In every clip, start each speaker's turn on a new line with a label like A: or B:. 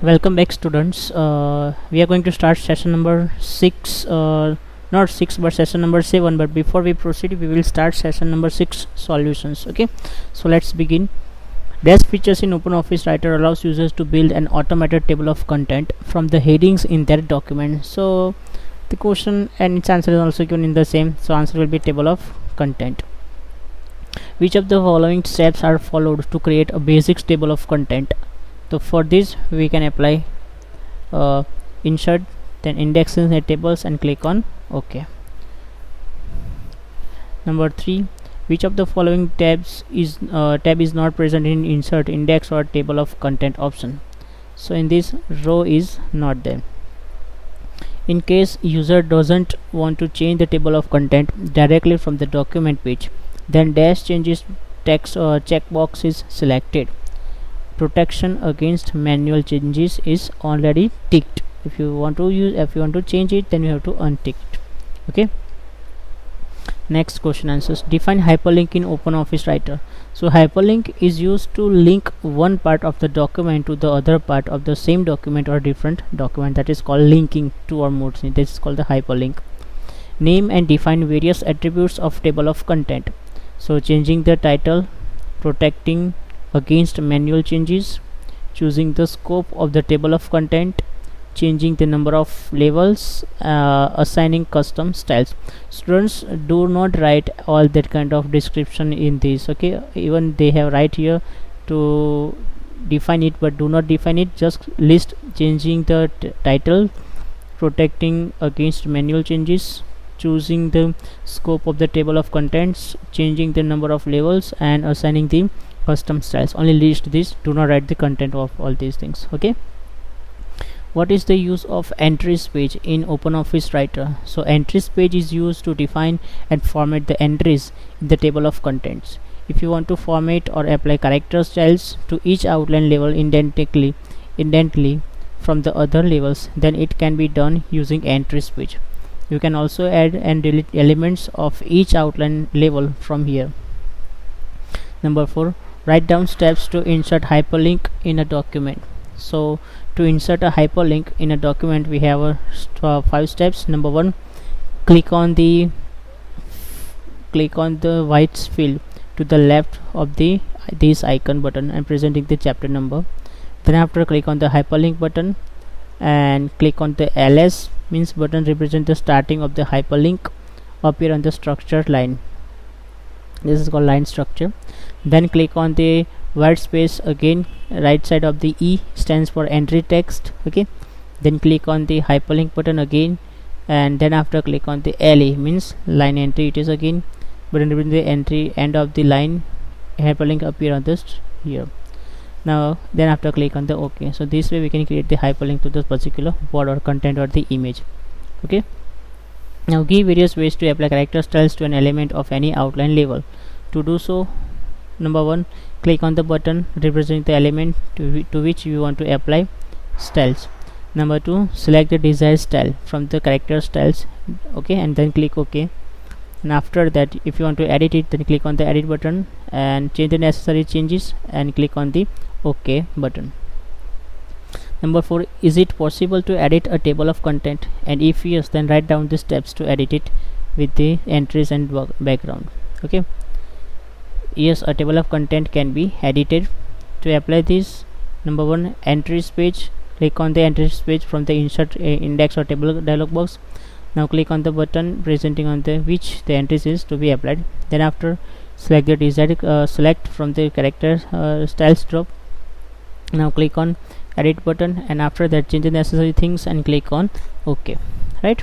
A: Welcome back, students. We are going to start session number 6, not 6 but session number 7. But before we proceed, we will start session number 6 solutions. Okay, so let's begin. Dash features in OpenOffice Writer allows users to build an automated table of content from the headings in their document. So the question and its answer is also given in the same, so answer will be table of content. Which of the following steps are followed to create a basic table of content? So for this we can apply insert, then indexes and tables, and click on OK. Number 3, which of the following tab is not present in insert, index or table of content option? So in this, row is not there. In case user doesn't want to change the table of content directly from the document page, then dash changes text checkbox is selected. Protection against manual changes is already ticked. If you want to change it, then you have to untick it. Okay, next question answers. Define hyperlink in OpenOffice Writer. So hyperlink is used to link one part of the document to the other part of the same document or different document. That is called linking two or more. This is called the hyperlink. Name and define various attributes of table of content. So changing the title, protecting against manual changes, choosing the scope of the table of content, changing the number of labels, assigning custom styles. Students, do not write all that kind of description in this. Okay, even they have right here to define it, but do not define it, just list changing the title, protecting against manual changes, choosing the scope of the table of contents, changing the number of labels, and assigning the custom styles. Only list this, do not write the content of all these things. Okay, what is the use of entries page in OpenOffice Writer? So entries page is used to define and format the entries in the table of contents. If you want to format or apply character styles to each outline label indently from the other labels, then it can be done using entries page. You can also add and delete elements of each outline label from here. Number 4, write down steps to insert hyperlink in a document. So to insert a hyperlink in a document, we have 5 steps. Number 1, click on the white field to the left of this icon button and presenting the chapter number. Then after, click on the hyperlink button and click on the ls means button represent the starting of the hyperlink appear on the structured line. This is called line structure. Then click on the white space again, right side of the E stands for entry text. Okay, then click on the hyperlink button again, and then after click on the LE means line entry. It is again button represent the entry end of the line, hyperlink appear on this here. Now then after click on the OK. So this way we can create the hyperlink to the particular word or content or the image. Okay, now give various ways to apply character styles to an element of any outline label. To do so, number 1, click on the button representing the element to which you want to apply styles. Number 2, select the desired style from the character styles. Okay, and then click OK. And after that, if you want to edit it, then click on the edit button and change the necessary changes and click on the OK button. Number 4, is it possible to edit a table of content? And if yes, then write down the steps to edit it with the entries and background. Okay, yes, a table of content can be edited. To apply this, number 1, entries page, click on the entries page from the insert index or table dialog box. Now click on the button presenting on the which the entries is to be applied. Then after, select the desired select from the character styles drop. Now click on edit button, and after that change the necessary things and click on OK. Right,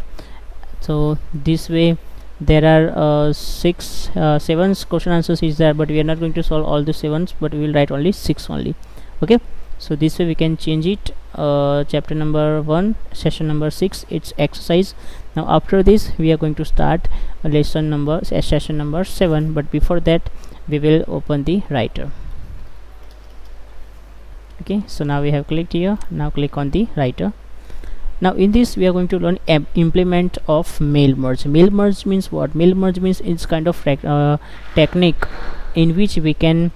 A: so this way there are 7 question answers is there, but we are not going to solve all the 7s, but we will write only 6 only. Okay, so this way we can change it. Chapter number 1, session number 6, it's exercise. Now after this we are going to start session number 7, but before that we will open the writer. Okay, so now we have clicked here. Now click on the writer. Now in this we are going to learn implement of mail merge. Mail merge means what? Mail merge means it's kind of technique in which we can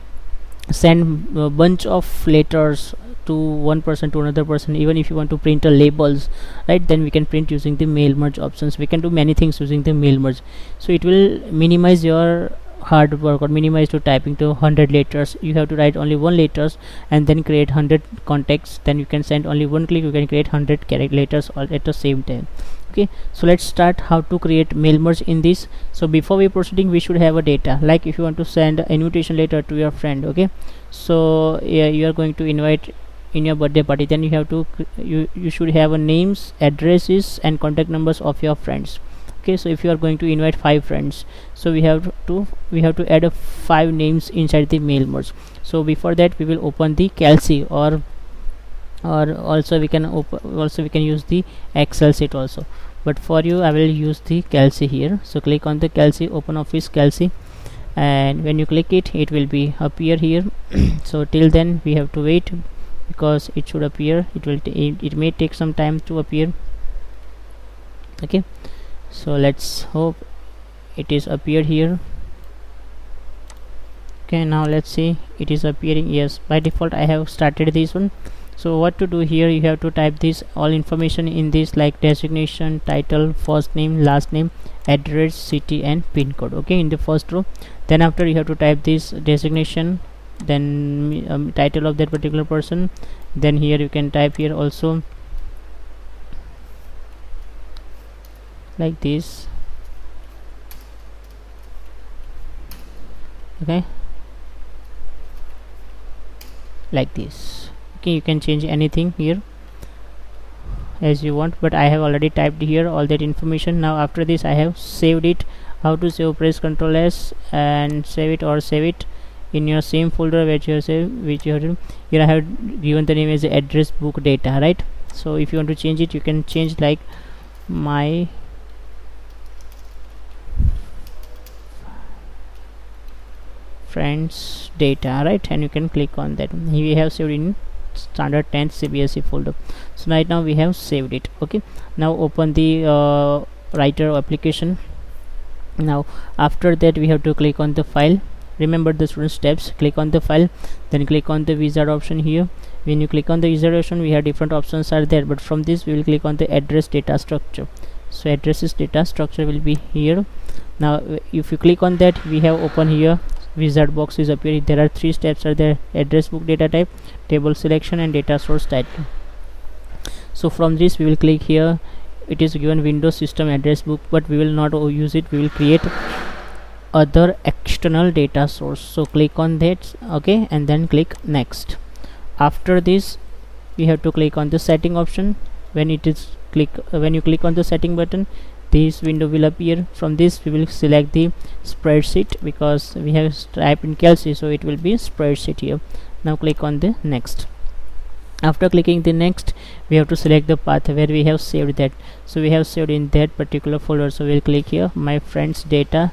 A: send a bunch of letters to one person to another person. Even if you want to print a labels, right, then we can print using the mail merge options. We can do many things using the mail merge, so it will minimize your hard work or minimize to typing to 100 letters. You have to write only one letters and then create 100 contacts. Then you can send only one click, you can create 100 character letters all at the same time. Okay, so let's start how to create mail merge in this. So before we proceeding, we should have a data. Like if you want to send an invitation letter to your friend, okay, so yeah, you are going to invite in your birthday party, then you have to you should have a names, addresses and contact numbers of your friends. Okay, so if you are going to invite 5 friends, so we have to add a 5 names inside the mail merge. So before that we will open the Calci, or also we can use the Excel sheet also, but for you I will use the Calci here. So click on the Calci, open Office Calci, and when you click it, it will be appear here. So till then we have to wait, because it should appear. It may take some time to appear. Okay, so let's hope it is appeared here. Okay, now let's see, it is appearing. Yes, by default I have started this one. So what to do here, you have to type this all information in this, like designation, title, first name, last name, address, city and pin code. Okay, in the first row. Then after you have to type this designation, then title of that particular person. Then here you can type here also like this. Okay, like this. Okay, you can change anything here as you want, but I have already typed here all that information. Now after this I have saved it. How to save? Press Ctrl S and save it, or save it in your same folder which you have here. I have given the name as address book data, right? So if you want to change it, you can change like my friends data, right? And you can click on that. We have saved in standard 10th CBSE folder. So right now we have saved it. Okay, now open the writer application. Now after that we have to click on the file. Remember the student steps. Click on the file, then click on the wizard option here. When you click on the wizard option, we have different options are there, but from this we will click on the address data structure. So addresses data structure will be here. Now if you click on that, we have open here wizard box is appearing. There are 3 steps are there: address book data type, table selection and data source title. So from this we will click here. It is given Windows system address book, but we will not use it. We will create other external data source. So click on that. Okay, and then click next. After this we have to click on the setting option. When you click on the setting button, this window will appear. From this we will select the spreadsheet, because we have typed in Calci, so it will be spreadsheet here. Now click on the next. After clicking the next, we have to select the path where we have saved that. So we have saved in that particular folder, so we'll click here my friends data,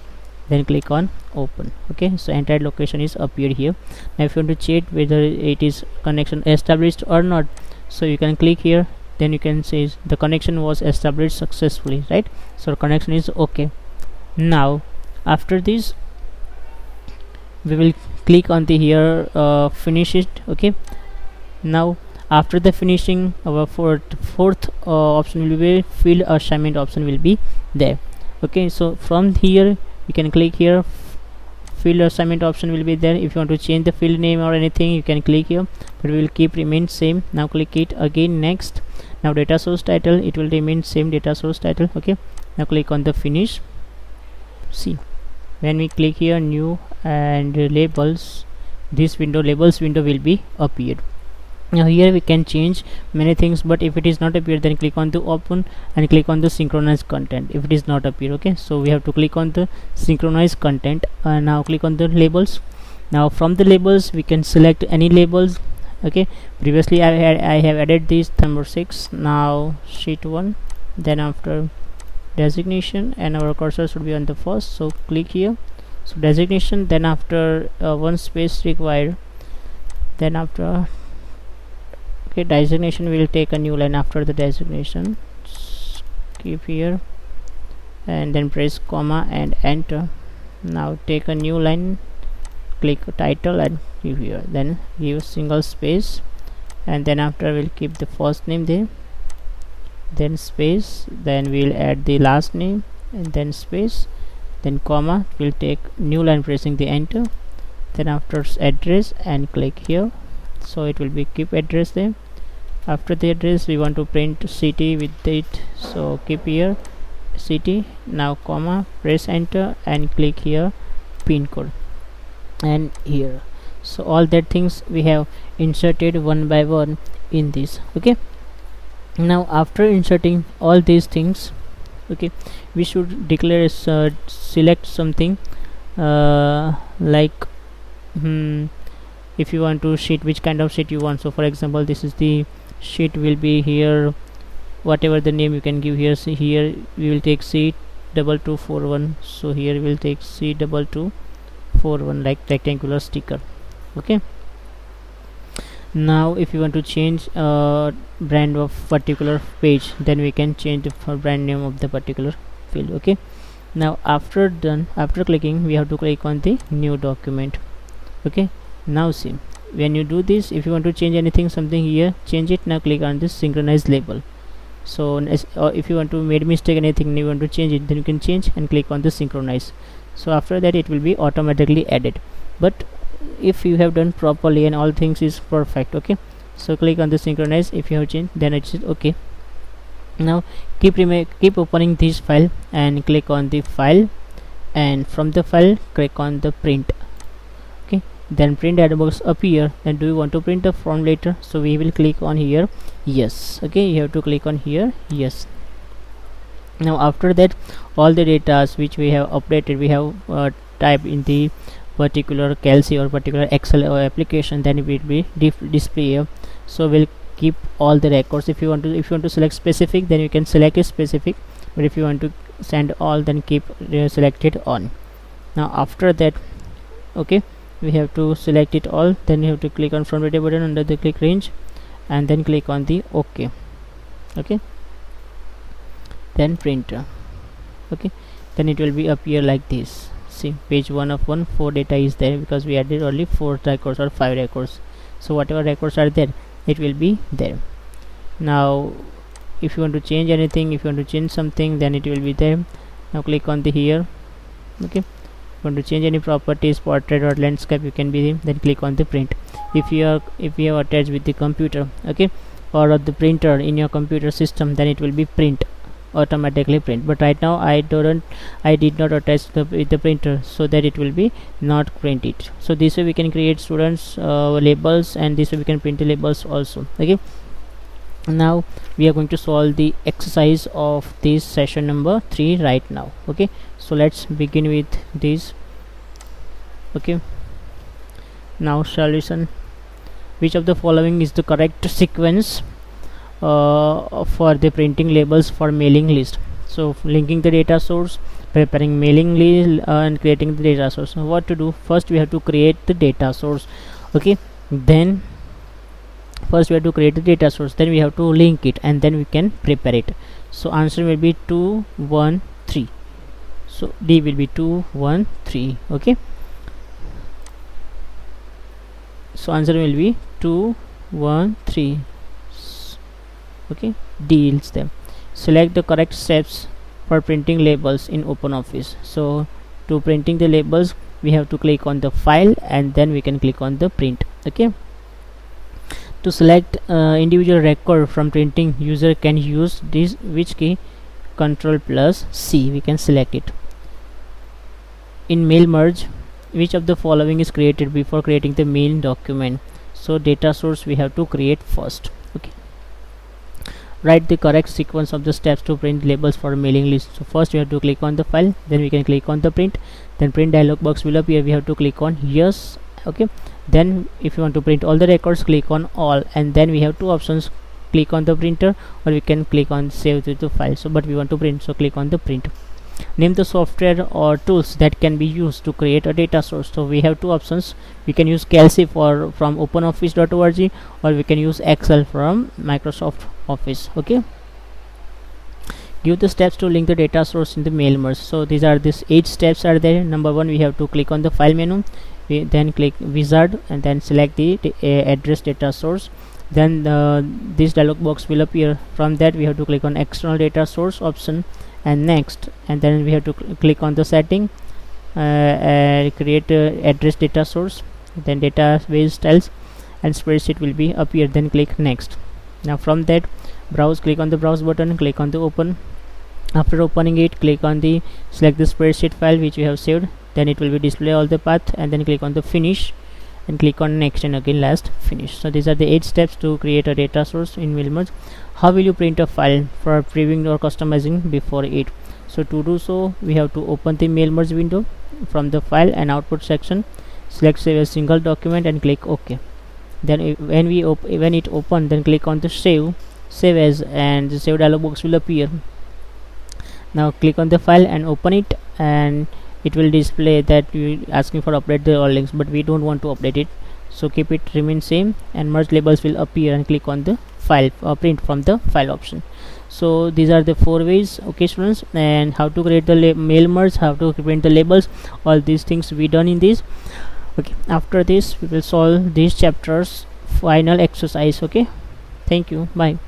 A: then click on open. Okay, so entire location is appeared here. Now if you want to check whether it is connection established or not, so you can click here, then you can say the connection was established successfully, right? So connection is okay. Now after this we will click on the here finish it. Okay, now after the finishing, our fourth option will be field assignment option will be there. Okay, so from here you can click here, field assignment option will be there. If you want to change the field name or anything, you can click here, but we will keep remain same. Now click it again, next. Now data source title, it will remain same data source title. Okay, now click on the finish. See, when we click here new and labels, this window labels window will be appeared. Now here we can change many things, but if it is not appear, then click on the open and click on the synchronize content if it is not appear. Okay, so we have to click on the synchronize content, and now click on the labels. Now from the labels we can select any labels. Okay, previously I have added this number 6. Now sheet 1, then after designation, and our cursor should be on the first, so click here. So designation, then after one space required, then after okay, designation will take a new line after the designation. keep here, and then press comma and enter. Now take a new line, click title and keep here, then give single space, and then after we'll keep the first name there, then space, then we'll add the last name, and then space, then comma, we'll take new line pressing the enter, then after address and click here, so it will be keep address there. After the address we want to print city with it, so keep here city, now comma, press enter and click here pin code and here. So all that things we have inserted one by one in this. Okay, now after inserting all these things, okay, we should declare select something like if you want to sheet, which kind of sheet you want. So for example, this is the sheet will be here, whatever the name you can give here. See here we will take C2241, so here we will take C2241 like rectangular sticker. Okay, now if you want to change brand of particular page, then we can change the brand name of the particular field. Okay, now after clicking, we have to click on the new document. Okay, now see, when you do this, if you want to change anything, something here, change it. Now click on this synchronize label. So if you want to made mistake anything, you want to change it, then you can change and click on the synchronize. So after that it will be automatically added. But if you have done properly and all things is perfect, okay, so click on the synchronize. If you have changed, then it's okay. Now keep opening this file and click on the file, and from the file click on the print. Okay, then print dialog box appear, and do you want to print the form later? So we will click on here yes. Okay, you have to click on here yes. Now after that, all the data which we have updated, we have typed in the particular Calc or particular Excel or application, then it will be display here. So we'll keep all the records. If you want to select specific, then you can select a specific, but if you want to send all, then keep selected on. Now after that, okay, we have to select it all, then you have to click on front data button under the click range, and then click on the OK. Okay, then printer. Okay, then it will be appear like this. See, page 1 of 1, 4 data is there because we added only 4 records or 5 records. So whatever records are there, it will be there. Now if you want to change anything, if you want to change something, then it will be there. Now click on the here. Okay, if you want to change any properties, portrait or landscape, you can be there. Then click on the print. If you are attached with the computer, okay, or the printer in your computer system, then it will be print, automatically print. But right now I did not attach with the printer, so that it will be not print it. So this way we can create students labels, and this way we can print the labels also. Okay, now we are going to solve the exercise of this session number 3 right now. Okay, so let's begin with this. Okay, now solution. Which of the following is the correct sequence for the printing labels for mailing list? So linking the data source, preparing mailing list, and creating the data source. So what to do? First we have to create the data source. Okay, then first we have to create the data source, then we have to link it, and then we can prepare it. So answer will be 2 1 3. So D will be 2 1 3. Okay, so answer will be 2 1 3. Okay, D is them. Select the correct steps for printing labels in OpenOffice. So to printing the labels, we have to click on the file, and then we can click on the print. Okay, to select individual record from printing, user can use this which key? Ctrl+C. we can select it. In mail merge, which of the following is created before creating the mail document? So data source we have to create first. Okay, write the correct sequence of the steps to print labels for mailing list. So first we have to click on the file, then we can click on the print, then print dialog box will appear. We have to click on yes. Okay, then if you want to print all the records, click on all, and then we have two options: click on the printer, or we can click on save to the file. So but we want to print, so click on the print. Name the software or tools that can be used to create a data source. So we have two options: we can use Calc from openoffice.org, or we can use Excel from Microsoft Office. Okay, Give the steps to link the data source in the mail merge. So these are these 8 steps are there. Number 1, we have to click on the file menu, we then click wizard and then select the address data source. Then this dialog box will appear. From that we have to click on external data source option and next, and then we have to click on the setting, create address data source, then database styles and spreadsheet will be appear, then click next. Now from that, browse, click on the browse button, click on the open. After opening it, click on the select the spreadsheet file which we have saved, then it will be display all the path, and then click on the finish and click on next and again last finish. So these are the 8 steps to create a data source in Mailmerge. How will you print a file for previewing or customizing before it? So to do so, we have to open the Mailmerge window from the file and output section, select save as single document and click OK. Then when it open, then click on the save as, and the save dialog box will appear. Now click on the file and open it, and it will display that you asking for update the all links, but we don't want to update it, so keep it remain same, and merge labels will appear, and click on the file print from the file option. So these are the 4 ways, okay students, and how to create the mail merge, how to print the labels, all these things we done in this. Okay, after this we will solve these chapters final exercise. Okay, thank you, bye.